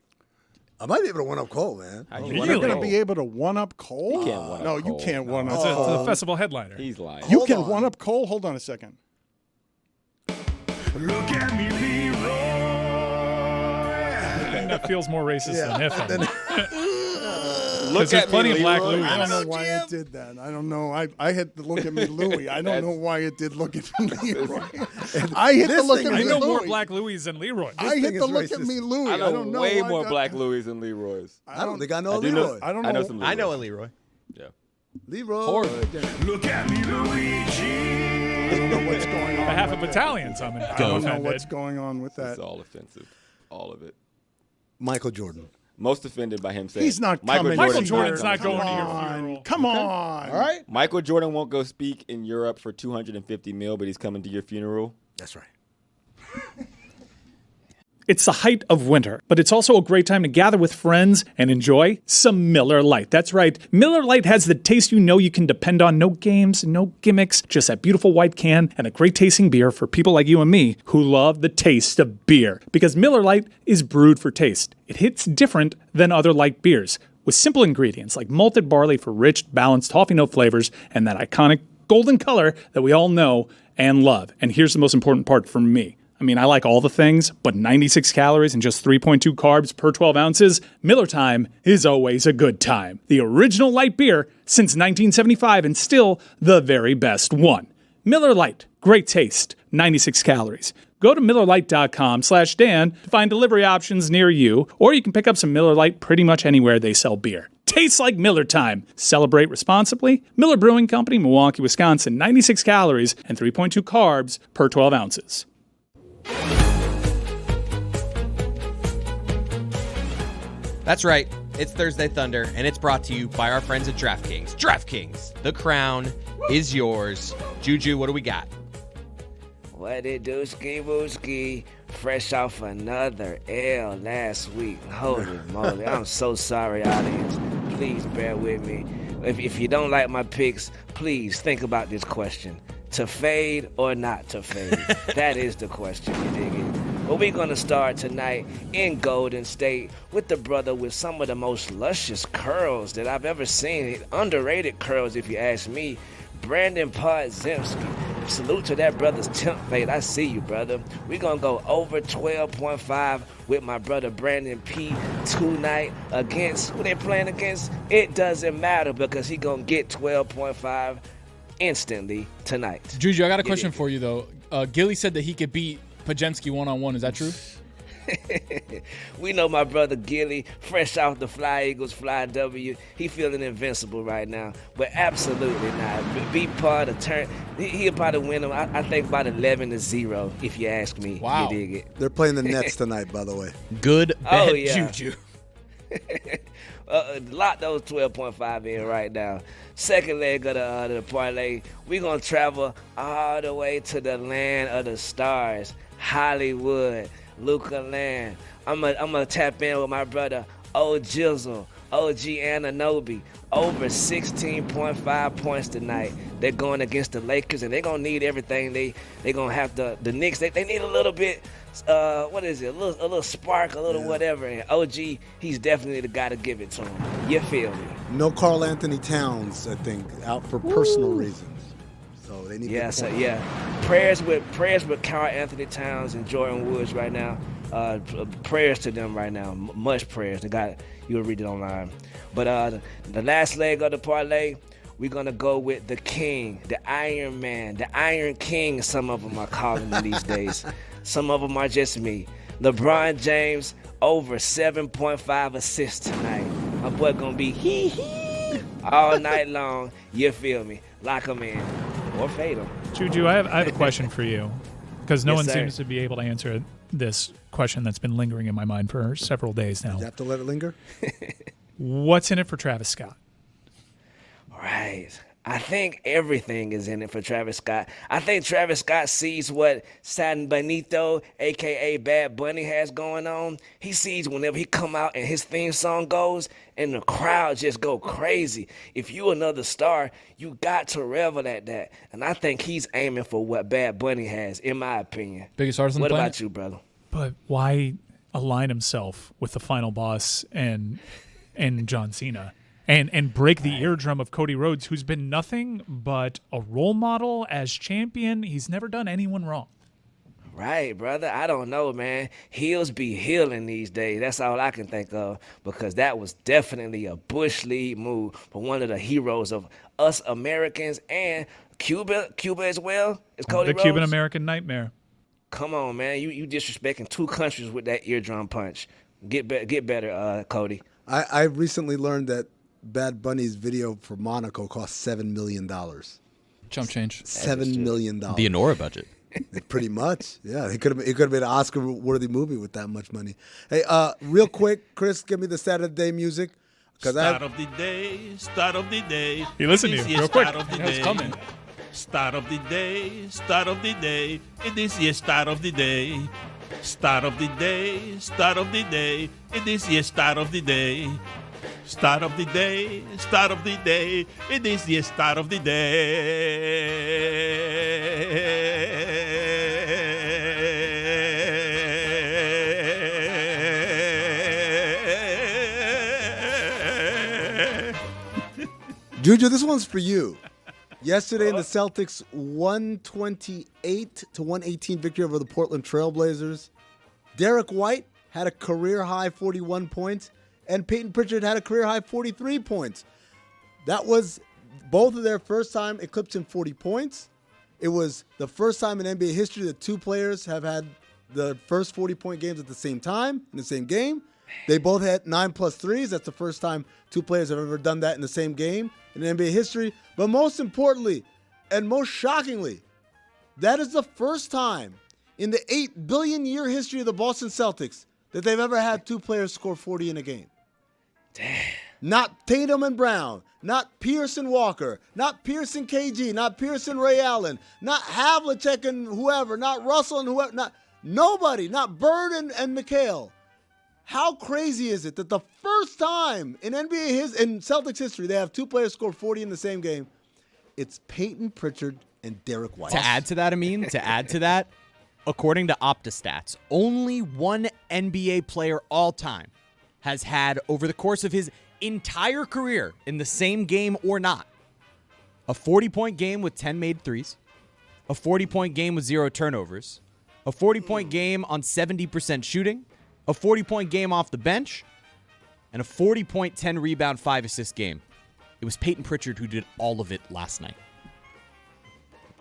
I might be able to one-up Cole, man. How you You're one-up going to Cole? be able to one-up Cole? You can't one-up no, you Cole. can't one-up It's a Cole. festival headliner. He's lying. You Hold can on. one-up Cole? Hold on a second. And that feels more racist than if. Look there's at plenty me, of black Leroy. Louis. I don't know why it did that. I don't know. I hit the look at me, Louie. I don't know why it did look at me, Leroy. I hit the This look thing at is I me, know Louie. more black Louis than Leroy. I thing hit is the look at racist. me, Louie. I know, don't know way why more that- black Louis than Leroy's. I don't think I know I do know- Leroy. I don't I know know. some I know a Leroys. Leroy. Yeah. Leroy. I don't know what's going on. A half a with that. battalion's I'm I don't know offended. what's going on with that. It's all offensive. All of it. Michael Jordan. Most offended by him saying He's not Michael coming. Michael Jordan's Jordan's coming. not going to your on. funeral. Come on. All right. Michael Jordan won't go speak in Europe for $250 million, but he's coming to your funeral. That's right. It's the height of winter, but it's also a great time to gather with friends and enjoy some Miller Lite. That's right, Miller Lite has the taste you know you can depend on. No games, no gimmicks, just that beautiful white can and a great tasting beer for people like you and me who love the taste of beer. Because Miller Lite is brewed for taste. It hits different than other light beers, with simple ingredients like malted barley for rich, balanced toffee note flavors and that iconic golden color that we all know and love. And here's the most important part for me. I mean, I like all the things, but 96 calories and just 3.2 carbs per 12 ounces, Miller Time is always a good time. The original light beer since 1975 and still the very best one. Miller Lite, great taste, 96 calories. Go to MillerLite.com/Dan to find delivery options near you, or you can pick up some Miller Lite pretty much anywhere they sell beer. Tastes like Miller Time. Celebrate responsibly. Miller Brewing Company, Milwaukee, Wisconsin, 96 calories and 3.2 carbs per 12 ounces. That's right. It's Thursday Thunder, and it's brought to you by our friends at DraftKings. DraftKings, the crown is yours. Juju, what do we got? What it do, ski booski? Fresh off another L last week. Holy moly. I'm so sorry, audience. Please bear with me. If you don't like my picks, please think about this question. To fade or not to fade? That is the question, you dig it? Well, we're going to start tonight in Golden State with the brother with some of the most luscious curls that I've ever seen. Underrated curls, if you ask me. Brandon Podziemski. Salute to that brother's temp fade. I see you, brother. We're going to go over 12.5 with my brother Brandon P tonight against, who they playing against? It doesn't matter because he going to get 12.5 instantly tonight. Juju, I got a question dig it? for you, though. Gilly said that he could beat Pajemski one-on-one. Is that true? We know my brother Gilly, fresh off the Fly Eagles, Fly W. He feeling invincible right now, but absolutely not. Be part of turn. He'll probably win them. I think about 11-0, if you ask me. Wow. You dig it? They're playing the Nets tonight, by the way. Good bet, Oh, yeah. Juju. Lock those 12.5 in right now. Second leg of the parlay, we're going to travel all the way to the land of the stars, Hollywood, Luca Land. I'm gonna tap in with my brother, O Jizzle, OG Ananobi, over 16.5 points tonight. They're going against the Lakers, and they're going to need everything. They're going to have the Knicks. They need a little bit, what is it, a little spark, a little whatever. And OG, he's definitely the guy to give it to him. You feel me? No Karl Anthony Towns, I think, out for personal reasons. So they need Yeah, big so points. yeah. Prayers with Karl Anthony Towns and Jordan Woods right now. Prayers to them right now. Much prayers. You'll read it online. But the last leg of the parlay, we're gonna go with the King, the Iron Man, the Iron King. Some of them are calling him these days. Some of them are just me. LeBron James over 7.5 assists tonight. My boy gonna be hee all night long. You feel me? Lock him in or fade him. Juju, I have a question for you, because no Yes, one sir. seems to be able to answer this question that's been lingering in my mind for several days now. You have to let it linger? What's in it for Travis Scott? Right. I think everything is in it for Travis Scott. I think Travis Scott sees what San Benito, a.k.a. Bad Bunny, has going on. He sees whenever he come out and his theme song goes and the crowd just go crazy. If you another star, you got to revel at that. And I think he's aiming for what Bad Bunny has, in my opinion. Biggest artist on the What planet? about you, brother? But why align himself with the final boss and John Cena? And break the eardrum of Cody Rhodes, who's been nothing but a role model as champion. He's never done anyone wrong. Right, brother. I don't know, man. Heels be healing these days. That's all I can think of, because that was definitely a Bush League move for one of the heroes of us Americans and Cuba as well. Is Cody The Rhodes? Cuban-American nightmare. Come on, man. You disrespecting two countries with that eardrum punch. Get better, Cody. I recently learned that Bad Bunny's video for Monaco cost $7 million. Chump change. $7 million. The Honora budget. Pretty much, yeah. It could have been an Oscar-worthy movie with that much money. Hey, real quick, Chris, give me the Saturday music. Start of the day. He listened to This you is real quick. start of the I know it's day. coming. Start of the day. It is the start of the day. Start of the day. It is the start of the day. Start of the day. It is the start of the day. Juju, this one's for you. Yesterday in the Celtics 128-118 victory over the Portland Trailblazers, Derek White had a career-high 41 points, and Peyton Pritchard had a career-high 43 points. That was both of their first time eclipsing 40 points. It was the first time in NBA history that two players have had the first 40-point games at the same time in the same game. They both had 9+ threes. That's the first time two players have ever done that in the same game in NBA history. But most importantly, and most shockingly, that is the first time in the 8 billion year history of the Boston Celtics that they've ever had two players score 40 in a game. Damn. Not Tatum and Brown, not Pierce and Walker, not Pierce and KG, not Pierce and Ray Allen, not Havlicek and whoever, not Russell and whoever, not nobody, not Bird and McHale. How crazy is it that the first time in in Celtics history they have two players score 40 in the same game? It's Peyton Pritchard and Derek White. To add to that, according to OptaStats, only one NBA player all time has had, over the course of his entire career, in the same game or not, a 40-point game with 10 made threes, a 40-point game with 0 turnovers, a 40-point game on 70% shooting, a 40-point game off the bench, and a 40-point, 10-rebound, 5-assist game. It was Peyton Pritchard who did all of it last night.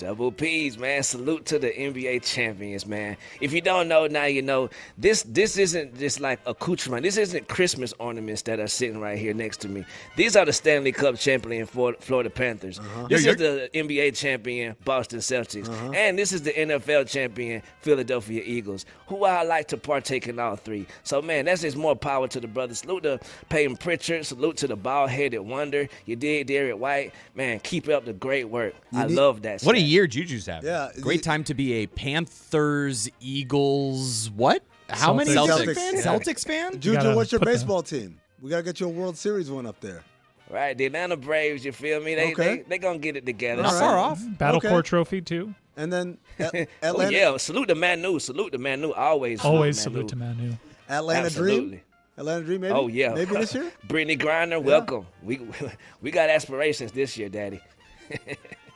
Double P's, man. Salute to the NBA champions, man. If you don't know, now you know. This isn't just like accoutrement. This isn't Christmas ornaments that are sitting right here next to me. These are the Stanley Cup champion Florida Panthers. This is the NBA champion Boston Celtics. And this is the NFL champion Philadelphia Eagles, who I like to partake in all three. So, man, that's just more power to the brothers. Salute to Peyton Pritchard. Salute to the bald-headed wonder. You did, Derek White. Man, keep up the great work. I love that. What a year Juju's having. Yeah. Great time to be a Panthers, Eagles, what? How many Celtics. fan? Yeah. Celtics fan? Juju, gotta what's your put the- baseball team? We got to get you a World Series one up there. Right, the Atlanta Braves, you feel me? They gonna get it together. Not far off. Battle Okay. Core trophy too. And then Oh, Atlanta, yeah, salute to Manu. Salute to Manu. Always Salute to Manu. Atlanta Dream. Absolutely. Atlanta Dream, maybe? Oh, yeah. Maybe this year? Brittany Griner, welcome. We got aspirations this year, Daddy.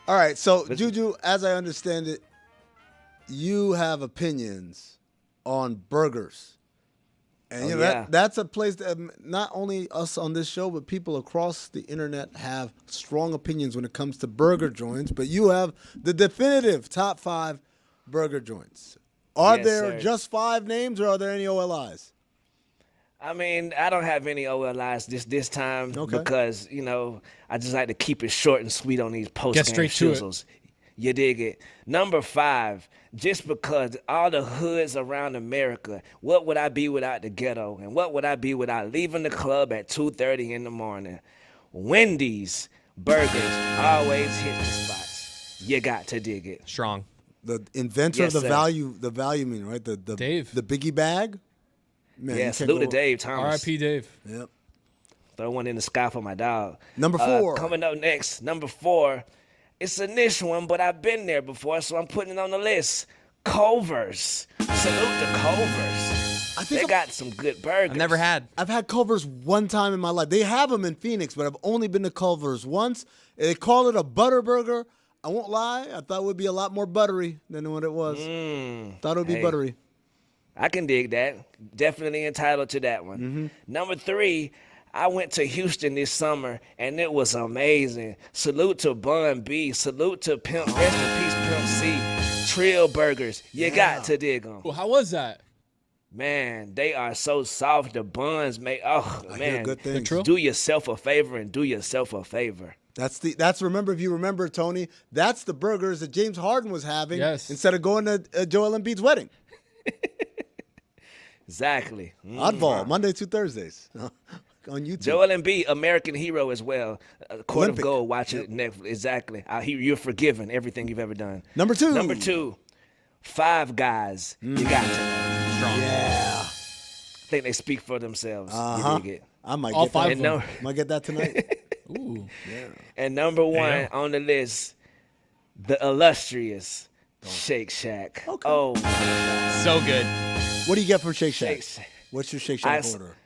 All right, so Juju, as I understand it, you have opinions on burgers. And you know, yeah. that's a place that not only us on this show, but people across the internet have strong opinions when it comes to burger joints. But you have the definitive top 5 burger joints. Are Yes, there sir. just 5 names, or are there any OLIs? I mean, I don't have any OLIs this time because, you know, I just like to keep it short and sweet on these post-game straight to it. shizzles. You dig it? Number 5, just because all the hoods around America, what would I be without the ghetto? And what would I be without leaving the club at 2:30 in the morning? Wendy's burgers always hit the spots. You got to dig it. Strong. The inventor Yes, of the sir. value meaning, right? The Dave. the biggie bag. Man, Yeah, you can't salute to go- Dave Thomas. R.I.P. Dave. Yep. Throw one in the sky for my dog. Number 4. Coming up next, number 4. It's a niche one, but I've been there before, so I'm putting it on the list. Culver's. Salute to Culver's. I think They I've- got some good burgers. I've never had. I've had Culver's one time in my life. They have them in Phoenix, but I've only been to Culver's once. They call it a butter burger. I won't lie. I thought it would be a lot more buttery than what it was. Thought it would be Hey. buttery. I can dig that. Definitely entitled to that one. Mm-hmm. Number 3, I went to Houston this summer, and it was amazing. Salute to Bun B. Salute to Pimp, rest in peace, Pimp C. Trill Burgers. You got to dig them. Well, how was that? Man, they are so soft. The buns make, oh, I hear man. good things. Trill? Do yourself a favor and do yourself a favor. That's remember, if you remember, Tony, that's the burgers that James Harden was having Yes. instead of going to Joel Embiid's wedding. Exactly. Oddball, Monday through Thursdays on YouTube. Joel Embiid, American hero as well. Court Olympic. of Gold, watch it Netflix. Exactly. You're forgiven everything you've ever done. Number 2. Number 2, Five Guys. You got to know. Strong. Yeah. I think they speak for themselves. Uh-huh. You dig it? I might All get 5 that. of And, them. no, Might get that tonight. Ooh. and number 1 Damn. on the list, the illustrious Shake Shack. Okay. Oh, my God. So good. What do you get from Shake Shack? Shake Shack. What's your Shake Shack I- order?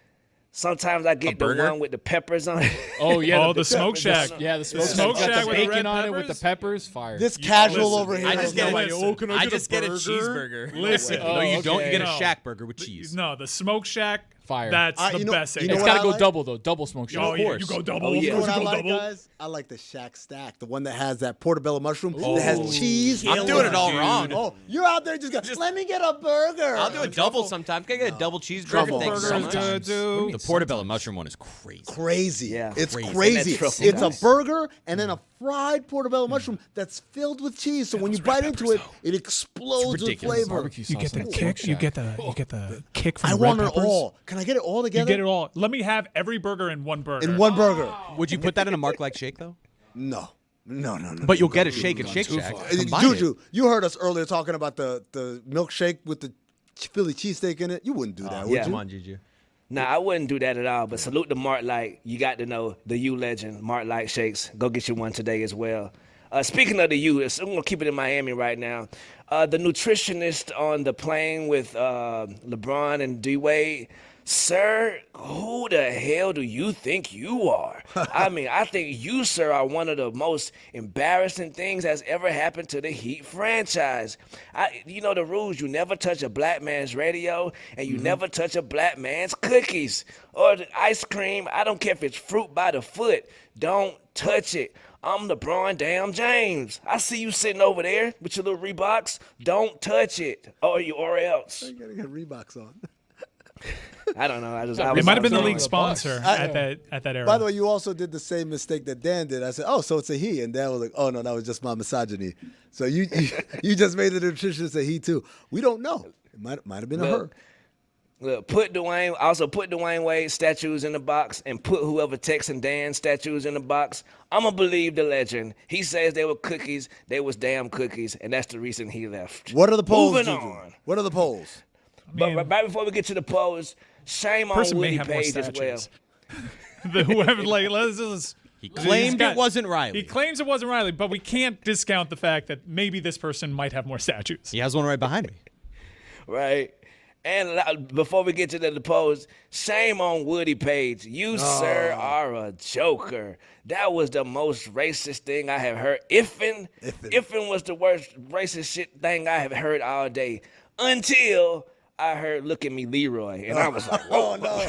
Sometimes I get the burger? one with the peppers on it. Oh, yeah. Oh, the Smoke Shack. Yeah, the smoke, Smoke shack. Got Shack the with the bacon red on it with the peppers? peppers. Fire. This casual listen, over here. I just get Nobody, a, can I get just a get a burger? cheeseburger. Listen. No, you don't. You get a No. Shack burger with cheese. No, the Smoke Shack. Fire. That's the You know- best. you know It's what got to I go like? double, though. Double smoke shack. Oh, yeah, course. you go double. Oh, yeah. You know what I You go like, double. guys? I like the Shack Stack, the one that has that portobello mushroom that has cheese. I'm doing it all Dude. wrong. Oh, you're out there just go, let me get a burger. I'll do a double sometimes. Can I get a double cheeseburger? Truffle Thanks burger so is much. good, dude. The portobello mushroom one is crazy. Crazy. Yeah. It's Crazy. crazy. And that truffle It's guys. a burger and then a fried portobello mushroom that's filled with cheese. So when you bite into it, it explodes with ridiculous. flavor. Barbecue You sauce get the on it. kick. Smoke You Shack. get the kick from I the red want it peppers. all. Can I get it all You together? get it all. Let me have every burger in one burger. in one burger. Would you put that in a Mark like shake though? No. No. But you'll get a shake and Shake Shack. Combine Juju, it. you heard us earlier talking about the milkshake with the Philly cheesesteak in it. You wouldn't do that, would yeah. you? Come on, Juju. Nah, I wouldn't do that at all. But salute to Mark Light. You got to know the U legend, Mark Light Shakes. Go get you one today as well. Speaking of the U, I'm going to keep it in Miami right now. The nutritionist on the plane with LeBron and D-Wade, sir, who the hell do you think you are? I mean, I think you, sir, are one of the most embarrassing things that's ever happened to the Heat franchise. You know the rules. You never touch a black man's radio, and you never touch a black man's cookies or the ice cream. I don't care if it's fruit by the foot. Don't touch it. I'm LeBron damn James. I see you sitting over there with your little Reeboks. Don't touch it, or else. You gotta get Reeboks on. I don't know. It might have been the throwing league the sponsor at that era. By the way, you also did the same mistake that Dan did. I said, "Oh, so it's a he," and Dan was like, "Oh no, that was just my misogyny." So you just made the nutritionist a he too. We don't know. It might have been a her. Look, put Dwayne Wade statues in the box and put whoever Texan Dan statues in the box. I'ma believe the legend. He says they were cookies. They was damn cookies, and that's the reason he left. What are the polls? Moving Juju? on. What are the polls? But right before we get to the polls, shame on person may Woody have more Page as well. statues. Whoever He claimed it wasn't Riley. He claims it wasn't Riley, but we can't discount the fact that maybe this person might have more statues. He has one right behind me. Right. And before we get to the polls, shame on Woody Page. You, sir, are a joker. That was the most racist thing I have heard. Ifin was the worst racist shit thing I have heard all day. Until I heard "Look at Me, Leroy," and I was like, "Oh no!"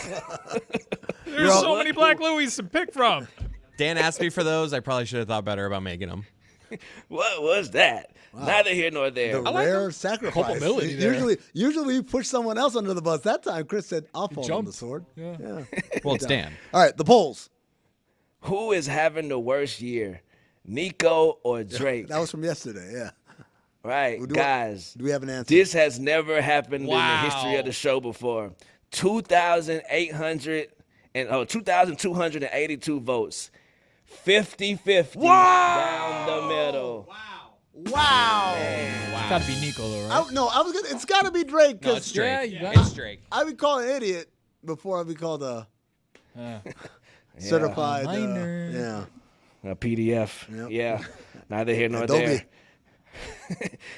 There's so many Black Louis to pick from. Dan asked me for those. I probably should have thought better about making them. What was that? Wow. Neither here nor there. The rare sacrifice. Culpability there. Usually you push someone else under the bus. That time, Chris said, "I'll fall on the sword." Yeah. Well, it's Dan. All right, the polls. Who is having the worst year, Nico or Drake? That was from yesterday. Yeah. Right, guys. Do we have an answer? This has never happened in the history of the show before. 2,282 votes. 50-50 down the middle. Wow. It's got to be Nico, though, right? It's got to be Drake. No, it's Drake. Yeah, you got It's Drake. I would call an idiot before I would call a certified minor. A PDF. Yep. Yeah. Neither here nor Adobe. there.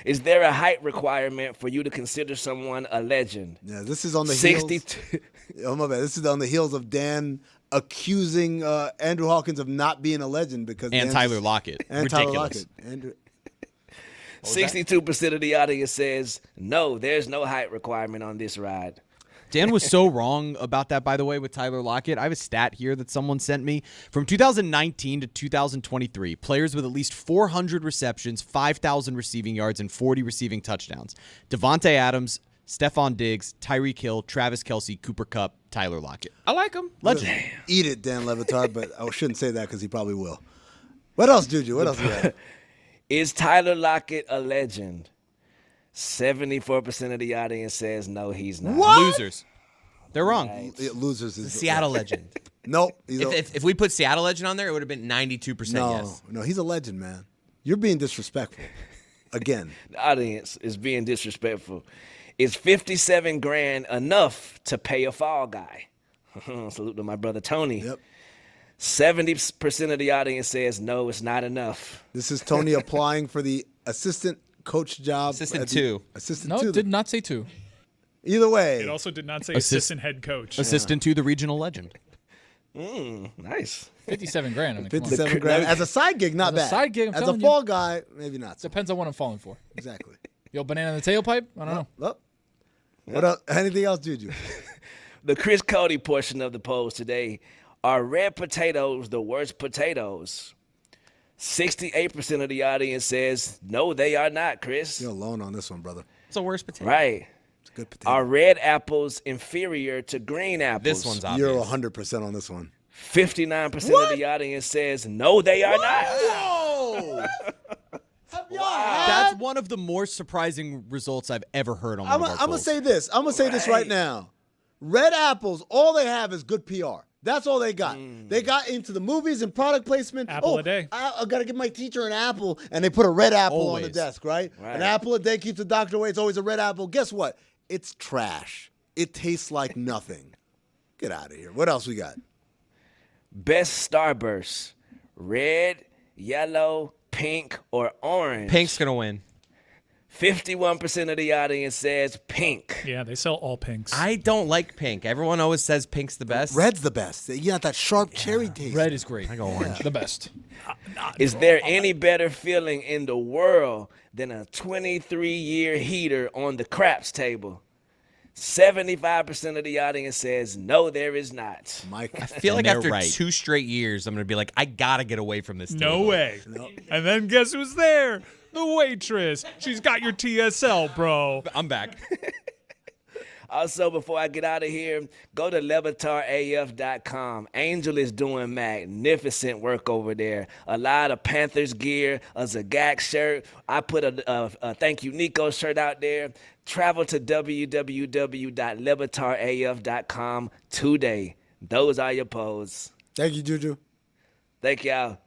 Is there a height requirement for you to consider someone a legend? Yeah, this is on the 62. heels. Oh my bad. This is on the heels of Dan accusing Andrew Hawkins of not being a legend because And Tyler Lockett. and Ridiculous. Tyler Lockett. 62% of the audience says no. There's no height requirement on this ride. Dan was so wrong about that, by the way, with Tyler Lockett. I have a stat here that someone sent me. From 2019 to 2023, players with at least 400 receptions, 5,000 receiving yards, and 40 receiving touchdowns. Devontae Adams, Stephon Diggs, Tyreek Hill, Travis Kelce, Cooper Kupp, Tyler Lockett. I like him. Legend. Eat it, Dan Le Batard, but I shouldn't say that because he probably will. What else, Juju? What else we got? Is Tyler Lockett a legend? 74% of the audience says no, he's not. What? Losers. They're wrong. Right. Losers is Seattle legend. Nope. If we put Seattle legend on there, it would have been 92% yes. No, he's a legend, man. You're being disrespectful. Again. The audience is being disrespectful. Is 57 grand enough to pay a fall guy? Salute to my brother Tony. Yep. 70% of the audience says no, it's not enough. This is Tony applying for the assistant coach job. Assistant two. Assistant No, two. it did not say two. Either way. It also did not say assistant head coach. Assistant to the regional legend. Nice. 57 grand. I mean, come on. 57 grand. As a side gig, not As a bad. side gig, I'm As a telling fall guy, maybe not. So. Depends on what I'm falling for. Exactly. Yo, banana in the tailpipe? I don't know. Well, what else? Anything else, Juju? The Chris Cody portion of the polls today. Are red potatoes the worst potatoes? 68% of the audience says no, they are not, Chris. You're alone on this one, brother. It's a worst potato. Right. It's a good potato. Are red apples inferior to green apples? This one's obvious. You're 100% on this one. 59% of the audience says no, they are not. Whoa! That's one of the more surprising results I've ever heard on one of our I'm going to polls. say this. I'm going to say this right now. Red apples, all they have is good PR. That's all they got. They got into the movies and product placement. Apple a day. I got to give my teacher an apple, and they put a red apple on the Always. desk, right? An apple a day keeps the doctor away. It's always a red apple. Guess what? It's trash. It tastes like nothing. Get out of here. What else we got? Best Starburst. Red, yellow, pink, or orange? Pink's going to win. 51% of the audience says pink. Yeah, they sell all pinks. I don't like pink. Everyone always says pink's the best. Red's the best. You got that sharp cherry taste. Red is great. I go orange. The best. Is there any better feeling in the world than a 23-year heater on the craps table? 75% of the audience says, no, there is not. Mike. I feel like they're after right. 2 straight years, I'm going to be like, I got to get away from this No table. way. And then guess who's there? The waitress. She's got your TSL, bro. I'm back. Also, before I get out of here, go to LeBatardAF.com. Angel is doing magnificent work over there. A lot of Panthers gear, a Zagak shirt. I put a Thank You Nico shirt out there. Travel to www.LeBatardAF.com today. Those are your posts. Thank you, Juju. Thank y'all.